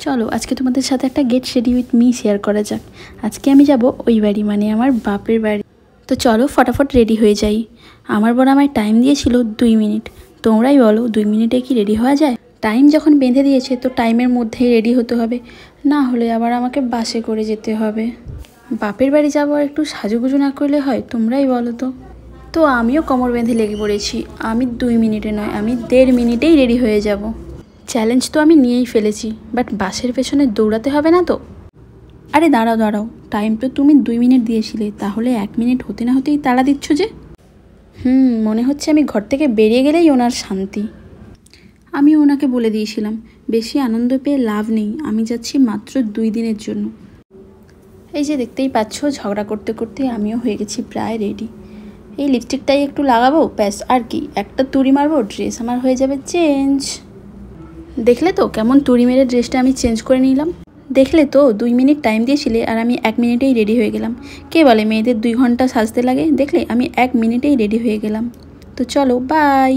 চলো আজকে তোমাদের সাথে একটা get ready with me share করা যাক। আজকে আমি যাব ওই বাড়ি, মানে আমার বাপের বাড়ি। তো চলো ফটাফট রেডি হয়ে যাই। আমার বড় আমায় টাইম দিয়েছিল 2 মিনিট। তোমরাই বলো 2 মিনিটে কি রেডি হওয়া যায়? টাইম যখন বেঁধে দিয়েছে তো টাইমের মধ্যেই রেডি হতে হবে, না হলে আবার আমাকে বাসে করে যেতে হবে। বাপের বাড়ি যাবো আর একটু সাজুগুজু না করলে হয়? তোমরাই বলো তো। তো আমিও কোমর বেঁধে লেগে পড়েছি। আমি 2 মিনিটে নয়, আমি 1.5 মিনিটেই রেডি হয়ে যাব। চ্যালেঞ্জ তো আমি নিয়েই ফেলেছি, বাট বাসের পেছনে দৌড়াতে হবে না তো? আরে দাঁড়াও দাঁড়াও, টাইম তো তুমি 2 মিনিট দিয়েছিলে, তাহলে 1 মিনিট হতে না হতেই তাড়া দিচ্ছ যে? মনে হচ্ছে আমি ঘর থেকে বেরিয়ে গেলেই ওনার শান্তি। আমি ওনাকে বলে দিয়েছিলাম বেশি আনন্দ পেয়ে লাভ নেই, আমি যাচ্ছি মাত্র 2 দিনের জন্য। এই যে দেখতেই পাচ্ছ, ঝগড়া করতে করতে আমিও হয়ে গেছি প্রায় রেডি। এই লিপস্টিকটাই একটু লাগাবো, ব্যাস। আর কি, একটা তুড়ি মারবো, ড্রেস আমার হয়ে যাবে চেঞ্জ। দেখলে তো কেমন তুড়ি মেরে ড্রেসটা আমি চেঞ্জ করে নিলাম। দেখলে তো 2 মিনিট টাইম দিয়েছিলে আর আমি 1 মিনিটেই রেডি হয়ে গেলাম। কে বলে মেয়েদের 2 ঘন্টা সাজতে লাগে? দেখলে আমি 1 মিনিটেই রেডি হয়ে গেলাম। তো চলো, বাই।